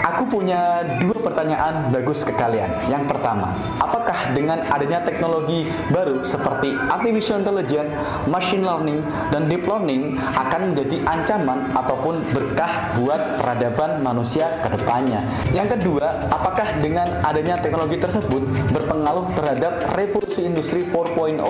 Aku punya dua pertanyaan bagus ke kalian. Yang pertama, apakah dengan adanya teknologi baru seperti artificial intelligence, machine learning, dan deep learning akan menjadi ancaman ataupun berkah buat peradaban manusia ke depannya? Yang kedua, apakah dengan adanya teknologi tersebut berpengaruh terhadap revolusi industri 4.0?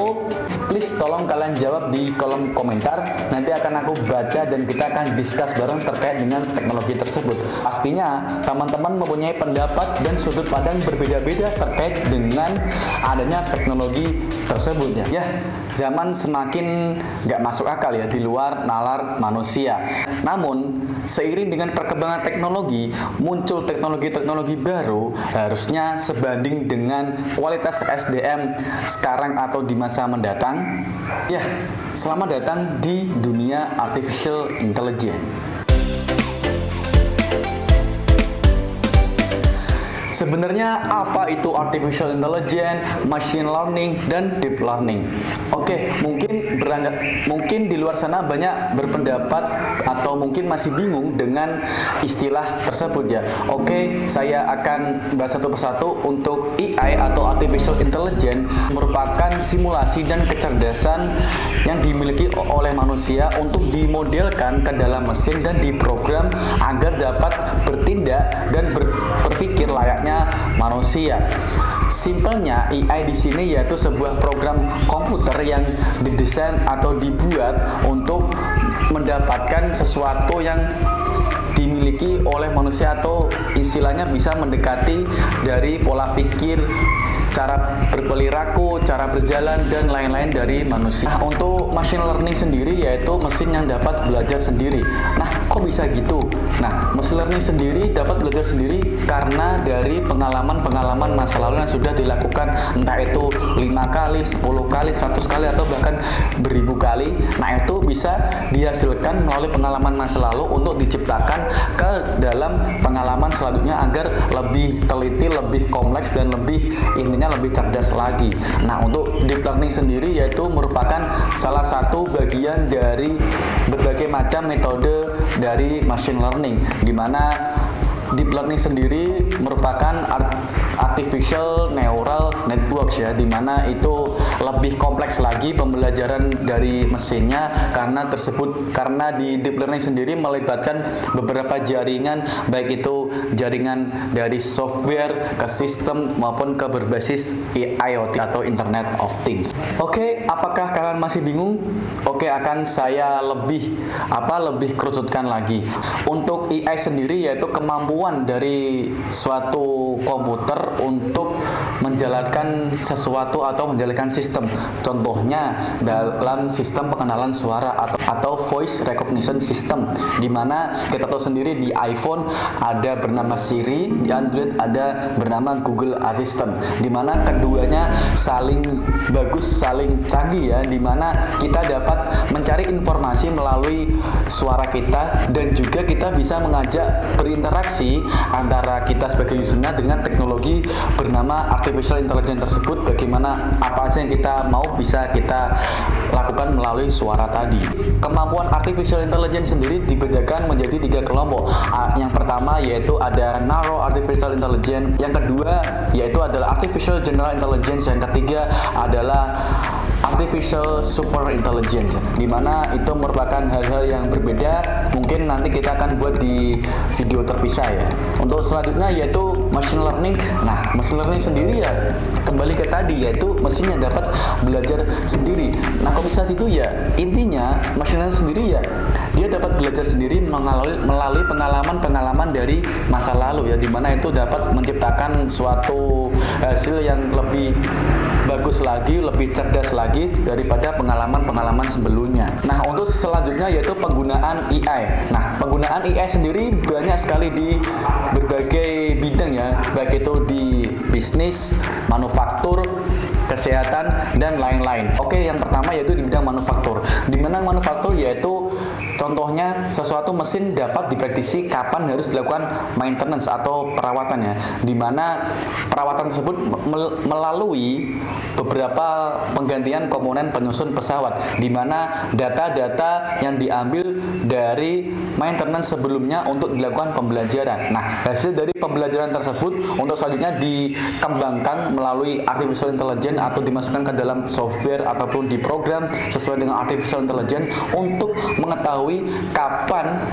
Please tolong kalian jawab di kolom komentar. Nanti akan aku baca dan kita akan discuss bareng terkait dengan teknologi tersebut. Pastinya teman-teman mempunyai pendapat dan sudut pandang berbeda-beda terkait dengan adanya teknologi tersebut ya. Zaman semakin gak masuk akal ya di luar nalar manusia. Namun seiring dengan perkembangan teknologi, muncul teknologi-teknologi baru harusnya sebanding dengan kualitas SDM sekarang atau di masa mendatang. Ya, selamat datang di dunia artificial intelligence. Sebenarnya apa itu artificial intelligence, machine learning, dan deep learning? Oke, mungkin di luar sana banyak berpendapat atau mungkin masih bingung dengan istilah tersebut ya. Oke, saya akan bahas satu persatu. Untuk AI atau artificial intelligence merupakan simulasi dan kecerdasan yang dimiliki oleh manusia untuk dimodelkan ke dalam mesin dan diprogram agar dapat bertindak dan berpikir layaknya manusia. Simpelnya, AI di sini yaitu sebuah program komputer yang didesain atau dibuat untuk mendapatkan sesuatu yang dimiliki oleh manusia atau istilahnya bisa mendekati dari pola pikir, cara berperilaku, cara berjalan, dan lain-lain dari manusia. Nah, untuk machine learning sendiri yaitu mesin yang dapat belajar sendiri. Nah, kok bisa gitu? Nah, machine learning sendiri dapat belajar sendiri karena dari pengalaman-pengalaman masa lalu yang sudah dilakukan, entah itu 5 kali, 10 kali, 100 kali, atau bahkan beribu kali. Nah, itu bisa dihasilkan melalui pengalaman masa lalu untuk diciptakan ke dalam pengalaman selanjutnya agar lebih teliti, lebih kompleks, dan lebih cerdas lagi. Nah, untuk deep learning sendiri yaitu merupakan salah satu bagian dari berbagai macam metode dari machine learning, di mana deep learning sendiri merupakan artificial neural networks ya, dimana itu lebih kompleks lagi pembelajaran dari mesinnya karena di deep learning sendiri melibatkan beberapa jaringan, baik itu jaringan dari software ke sistem maupun ke berbasis IoT atau Internet of Things. Oke, apakah kalian masih bingung? Oke, akan saya lebih kerucutkan lagi. Untuk AI sendiri yaitu kemampuan dari suatu komputer untuk menjalankan sesuatu atau menjalankan sistem. Contohnya dalam sistem pengenalan suara atau voice recognition system, di mana kita tahu sendiri di iPhone ada bernama Siri, di Android ada bernama Google Assistant, di mana keduanya saling bagus, saling canggih ya, di mana kita dapat mencari informasi melalui suara kita dan juga kita bisa mengajak berinteraksi antara kita sebagai usernya dengan teknologi bernama artificial intelligence tersebut. Bagaimana apa aja yang kita mau bisa kita lakukan melalui suara tadi. Kemampuan artificial intelligence sendiri dibedakan menjadi 3 kelompok. Yang pertama yaitu ada narrow artificial intelligence, yang kedua yaitu adalah artificial general intelligence, yang ketiga adalah artificial super intelligence, di mana itu merupakan hal-hal yang berbeda. Mungkin nanti kita akan buat di video terpisah ya. Untuk selanjutnya yaitu machine learning. Nah, machine learning sendiri ya kembali ke tadi, yaitu mesin yang dapat belajar sendiri. Nah, kok bisa itu ya? Intinya machine learning sendiri ya dia dapat belajar sendiri melalui pengalaman-pengalaman dari masa lalu ya, di mana itu dapat menciptakan suatu hasil yang lebih bagus lagi, lebih cerdas lagi daripada pengalaman-pengalaman sebelumnya. Nah, untuk selanjutnya yaitu penggunaan AI. Nah, penggunaan AI sendiri banyak sekali di berbagai bidang ya, baik itu di bisnis, manufaktur, kesehatan, dan lain-lain. Oke, yang pertama yaitu di bidang manufaktur. Di mana manufaktur yaitu Contohnya, sesuatu mesin dapat diprediksi kapan harus dilakukan maintenance atau perawatannya, di mana perawatan tersebut melalui beberapa penggantian komponen penyusun pesawat, di mana data-data yang diambil dari maintenance sebelumnya untuk dilakukan pembelajaran. Nah, hasil dari pembelajaran tersebut untuk selanjutnya dikembangkan melalui artificial intelligence atau dimasukkan ke dalam software ataupun di program sesuai dengan artificial intelligence untuk mengetahui kapan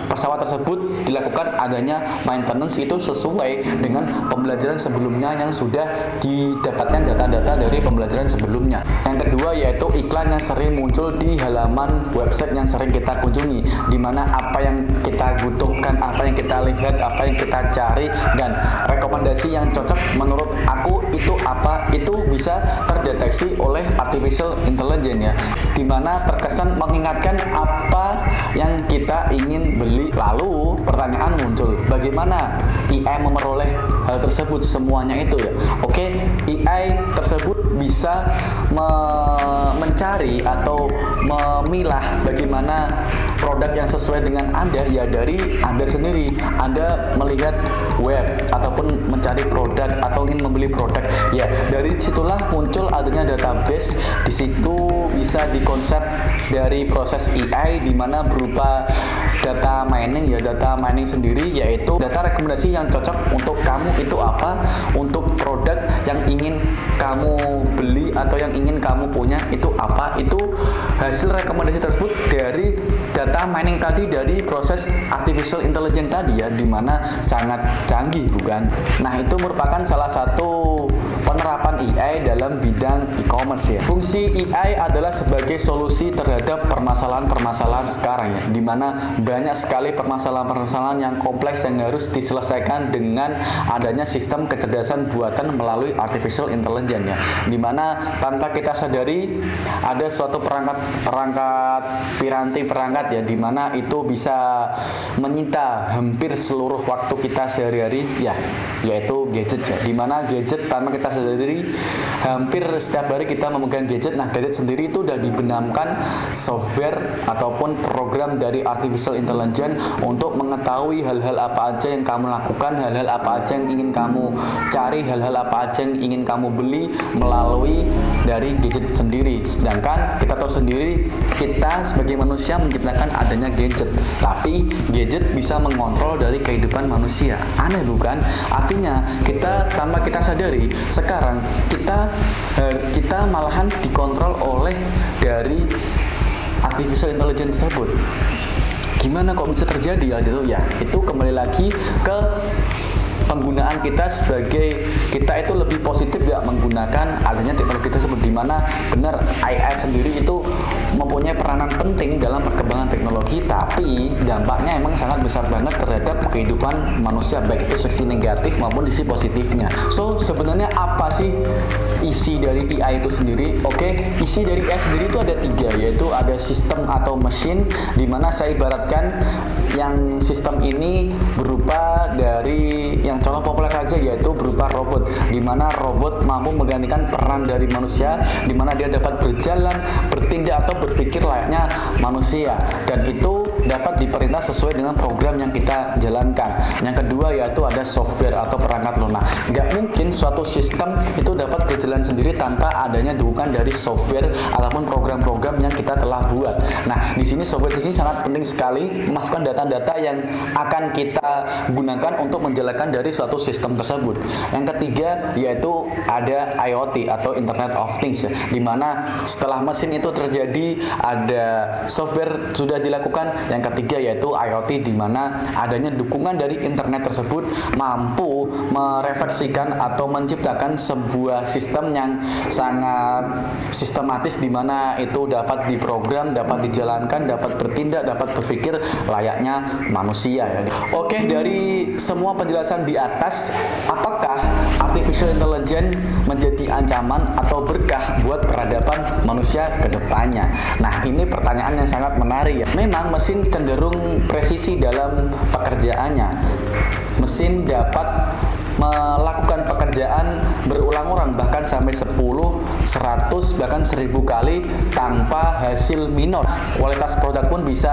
pesawat tersebut dilakukan adanya maintenance itu sesuai dengan pembelajaran sebelumnya yang sudah didapatkan data-data dari pembelajaran sebelumnya. Yang kedua yaitu iklan yang sering muncul di halaman website yang sering kita kunjungi, di mana apa yang kita butuhkan, apa yang kita lihat, apa yang kita cari, dan rekomendasi yang cocok menurut aku itu apa, itu bisa terdeteksi oleh artificial intelligence ya, di mana terkesan mengingatkan apa yang kita ingin beli. Lalu pertanyaan muncul, bagaimana AI memperoleh hal tersebut semuanya itu ya? Oke, AI tersebut bisa mencari atau memilah bagaimana produk yang sesuai dengan Anda ya dari Anda sendiri. Anda melihat web ataupun mencari produk atau ingin membeli produk ya, dari situlah muncul adanya database. Di situ bisa dikonsep dari proses AI di mana berupa data mining ya, data mining sendiri yaitu data rekomendasi yang cocok untuk kamu itu apa, untuk produk yang ingin kamu beli atau yang ingin kamu punya itu apa, itu hasil rekomendasi tersebut dari data mining tadi, dari proses artificial intelligence tadi ya, dimana sangat canggih bukan? Nah, itu merupakan salah satu penerapan AI dalam bidang e-commerce ya. Fungsi AI adalah sebagai solusi terhadap permasalahan-permasalahan sekarang ya, dimana banyak sekali permasalahan-permasalahan yang kompleks yang harus diselesaikan dengan adanya sistem kecerdasan buatan melalui artificial intelligence ya, dimana tanpa kita sadari ada suatu perangkat piranti perangkat ya, dimana itu bisa menyita hampir seluruh waktu kita sehari-hari ya, yaitu gadget ya, dimana gadget tanpa kita sadari hampir setiap hari kita memegang gadget. Nah, gadget sendiri itu sudah dibenamkan software ataupun program dari artificial intelligence untuk mengetahui hal-hal apa aja yang kamu lakukan, hal-hal apa aja yang ingin kamu cari, hal-hal apa aja yang ingin kamu beli melalui dari gadget sendiri. Sedangkan kita tahu sendiri, kita sebagai manusia menciptakan adanya gadget, tapi gadget bisa mengontrol dari kehidupan manusia. Aneh bukan? Artinya kita tanpa kita sadari sekarang kita malahan dikontrol oleh dari artificial intelligence tersebut. Gimana kok bisa terjadi ya gitu ya? Itu kembali lagi ke penggunaan kita sebagai kita itu lebih positif gak menggunakan adanya teknologi tersebut, di mana benar AI sendiri itu mempunyai peranan penting dalam perkembangan teknologi, tapi dampaknya emang sangat besar banget terhadap kehidupan manusia, baik itu sisi negatif maupun sisi positifnya. So sebenarnya apa sih isi dari AI itu sendiri? Oke, isi dari AI sendiri itu ada 3, yaitu ada sistem atau mesin, di mana saya ibaratkan yang sistem ini berupa dari yang contoh populer aja yaitu berupa robot, di mana robot mampu menggantikan peran dari manusia, di mana dia dapat berjalan, bertindak atau berpikir layaknya manusia, dan itu dapat diperintah sesuai dengan program yang kita jalankan. Yang kedua yaitu ada software atau perangkat lunak. Nggak mungkin suatu sistem itu dapat berjalan sendiri tanpa adanya dukungan dari software ataupun program-program yang kita telah buat. Nah, di sini software di sini sangat penting sekali memasukkan data-data yang akan kita gunakan untuk menjalankan dari suatu sistem tersebut. Yang ketiga yaitu ada IoT atau Internet of Things ya, di mana setelah mesin itu terjadi ada software sudah dilakukan. Yang ketiga yaitu IoT, di mana adanya dukungan dari internet tersebut mampu merefleksikan atau menciptakan sebuah sistem yang sangat sistematis, di mana itu dapat diprogram, dapat dijalankan, dapat bertindak, dapat berpikir layaknya manusia ya. Oke, dari semua penjelasan di atas, apakah artificial intelligence menjadi ancaman atau berkah buat peradaban manusia ke depannya? Nah, ini pertanyaan yang sangat menarik ya. Memang mesin cenderung presisi dalam pekerjaannya. Mesin dapat melakukan pekerjaan berulang-ulang bahkan sampai 10, 100 bahkan 1000 kali tanpa hasil minor. Kualitas produk pun bisa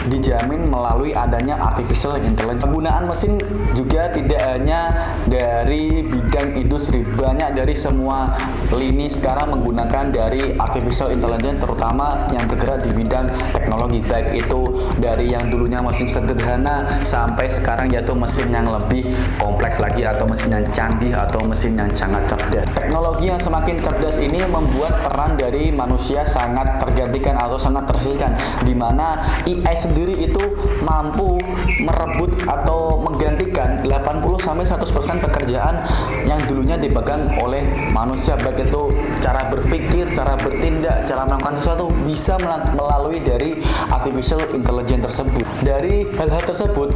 dijamin melalui adanya artificial intelligence. Penggunaan mesin juga tidak hanya dari bidang industri, banyak dari semua lini sekarang menggunakan dari artificial intelligence, terutama yang bergerak di bidang teknologi, baik itu dari yang dulunya mesin sederhana sampai sekarang yaitu mesin yang lebih kompleks lagi atau mesin yang canggih atau mesin yang sangat cerdas. Teknologi yang semakin cerdas ini membuat peran dari manusia sangat tergantikan atau sangat tersisihkan, di mana AI sendiri itu mampu merebut atau menggantikan 80-100% pekerjaan yang dulunya dipegang oleh manusia, baik itu cara berpikir, cara bertindak, cara melakukan sesuatu bisa melalui dari artificial intelligence tersebut. Dari hal-hal tersebut,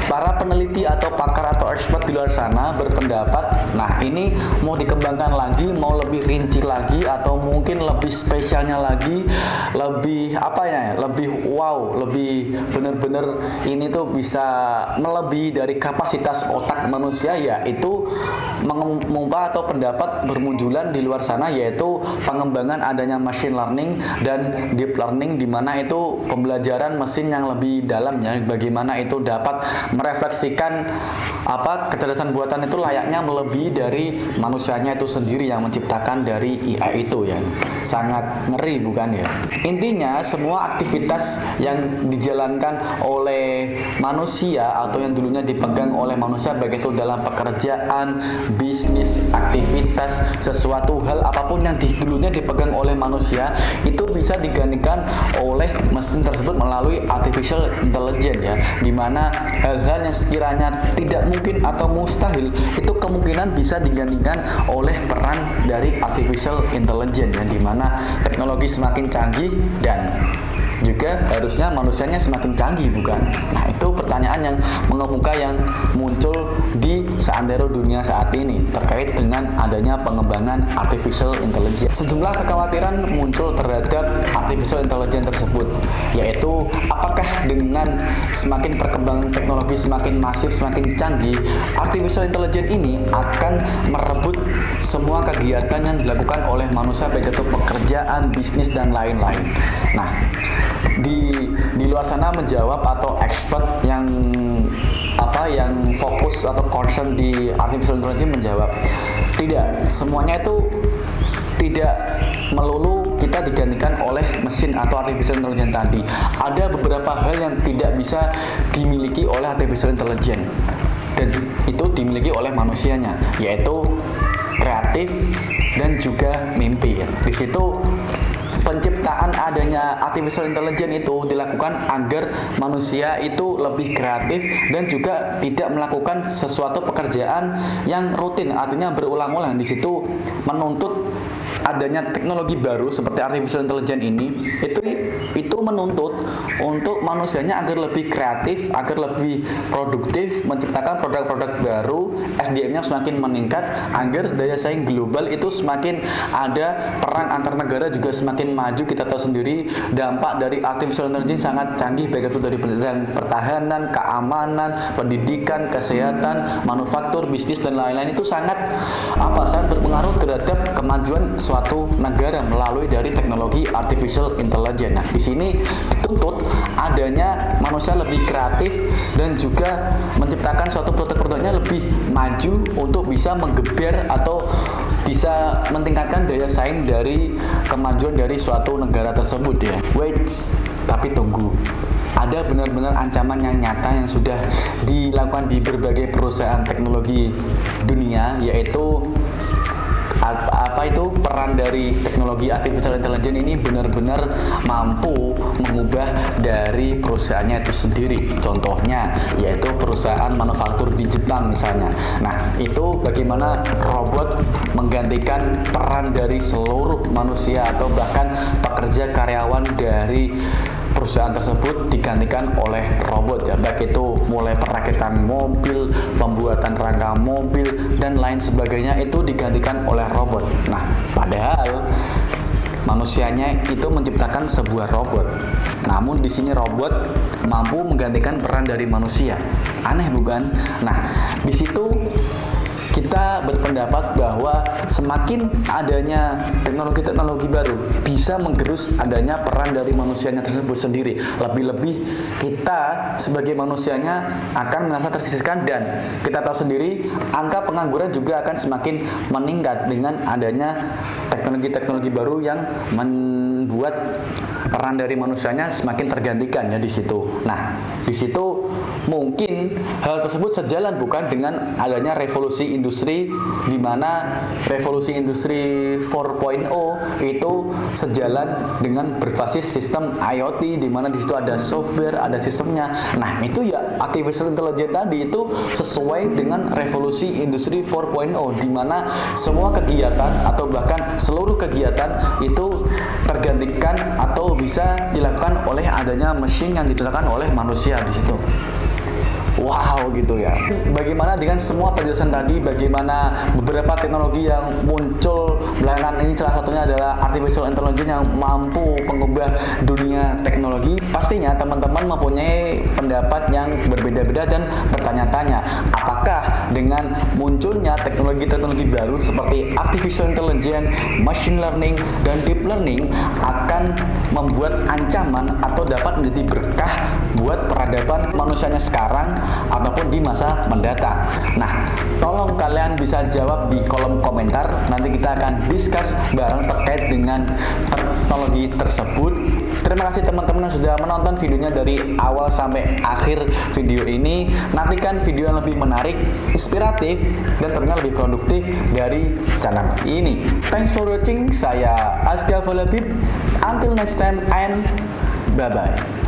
para peneliti atau pakar atau expert di luar sana berpendapat, nah ini mau dikembangkan lagi, mau lebih rinci lagi, atau mungkin lebih spesialnya lagi, lebih apa ya, lebih wow, lebih benar-benar ini tuh bisa melebihi dari kapasitas otak manusia, yaitu mengubah atau pendapat bermunculan di luar sana, yaitu pengembangan adanya machine learning dan deep learning, di mana itu pembelajaran mesin yang lebih dalam ya, bagaimana itu dapat merefleksikan apa kecerdasan buatan itu layaknya melebihi dari manusianya itu sendiri yang menciptakan dari AI itu ya. Sangat ngeri bukan ya? Intinya semua aktivitas yang dijalankan oleh manusia atau yang dulunya dipegang oleh manusia, baik itu dalam pekerjaan, bisnis, aktivitas, sesuatu hal apapun yang dulunya dipegang oleh manusia itu bisa digantikan oleh mesin tersebut melalui artificial intelligence ya, dimana hal-hal yang sekiranya tidak mungkin atau mustahil itu kemungkinan bisa digantikan oleh peran dari artificial intelligence ya, dimana teknologi semakin canggih dan juga harusnya manusianya semakin canggih bukan? Nah itu pertanyaan yang mengemuka yang muncul di seantero dunia saat ini terkait dengan adanya pengembangan artificial intelligence. Sejumlah kekhawatiran muncul terhadap artificial intelligence tersebut, yaitu apakah dengan semakin perkembangan teknologi semakin masif, semakin canggih, artificial intelligence ini akan merebut semua kegiatan yang dilakukan oleh manusia, baik itu pekerjaan, bisnis, dan lain-lain. Nah, di luar sana menjawab atau expert yang fokus atau concern di artificial intelligence menjawab, tidak, semuanya itu tidak melulu kita digantikan oleh mesin atau artificial intelligence tadi. Ada beberapa hal yang tidak bisa dimiliki oleh artificial intelligence dan itu dimiliki oleh manusianya, yaitu kreatif dan juga mimpi. Di situ penciptaan adanya artificial intelligence itu dilakukan agar manusia itu lebih kreatif dan juga tidak melakukan sesuatu pekerjaan yang rutin, artinya berulang-ulang. Di situ menuntut adanya teknologi baru seperti artificial intelligence ini, itu menuntut untuk manusianya agar lebih kreatif, agar lebih produktif, menciptakan produk-produk baru, SDM-nya semakin meningkat, agar daya saing global itu semakin ada, perang antar negara juga semakin maju. Kita tahu sendiri dampak dari artificial intelligence sangat canggih, baik itu dari pertahanan, keamanan, pendidikan, kesehatan, manufaktur, bisnis, dan lain-lain, itu sangat berpengaruh terhadap kemajuan suatu negara melalui dari teknologi artificial intelligence. Nah, di sini dituntut adanya manusia lebih kreatif dan juga menciptakan suatu produk-produknya lebih maju untuk bisa menggeber atau bisa meningkatkan daya saing dari kemajuan dari suatu negara tersebut ya. Wait, tapi tunggu. Ada benar-benar ancaman yang nyata yang sudah dilakukan di berbagai perusahaan teknologi dunia, yaitu peran dari teknologi artificial intelligence ini benar-benar mampu mengubah dari perusahaannya itu sendiri. Contohnya yaitu perusahaan manufaktur di Jepang misalnya. Nah, itu bagaimana robot menggantikan peran dari seluruh manusia atau bahkan pekerja karyawan dari perusahaan tersebut digantikan oleh robot ya, baik itu mulai perakitan mobil, pembuatan rangka mobil, dan lain sebagainya itu digantikan oleh robot. Nah, padahal manusianya itu menciptakan sebuah robot. Namun di sini robot mampu menggantikan peran dari manusia. Aneh bukan? Nah, di situ kita berpendapat bahwa semakin adanya teknologi-teknologi baru bisa menggerus adanya peran dari manusianya tersebut sendiri. Lebih-lebih kita sebagai manusianya akan merasa tersisihkan, dan kita tahu sendiri angka pengangguran juga akan semakin meningkat dengan adanya teknologi-teknologi baru yang membuat peran dari manusianya semakin tergantikan ya di situ. Nah, di situ mungkin hal tersebut sejalan bukan dengan adanya revolusi industri, di mana revolusi industri 4.0 itu sejalan dengan berbasis sistem IoT, di mana di situ ada software, ada sistemnya. Nah, itu ya artificial intelligence tadi itu sesuai dengan revolusi industri 4.0, di mana semua kegiatan atau bahkan seluruh kegiatan itu tergantikan atau bisa dilakukan oleh adanya mesin yang dilakukan oleh manusia di situ. Wow gitu ya. Bagaimana dengan semua penjelasan tadi, bagaimana beberapa teknologi yang muncul belakangan ini, salah satunya adalah artificial intelligence yang mampu mengubah dunia teknologi. Pastinya teman-teman mempunyai pendapat yang berbeda-beda dan bertanya-tanya, apakah dengan munculnya teknologi-teknologi baru seperti artificial intelligence, machine learning, dan deep learning akan membuat ancaman atau dapat menjadi berkah buat peradaban manusianya sekarang ataupun di masa mendatang. Nah, tolong kalian bisa jawab di kolom komentar. Nanti kita akan discuss bareng terkait dengan teknologi tersebut. Terima kasih teman-teman yang sudah menonton videonya dari awal sampai akhir video ini. Nantikan video yang lebih menarik, inspiratif, dan tentunya lebih produktif dari channel ini. Thanks for watching. Saya Asgaf Labib. Until next time and bye-bye.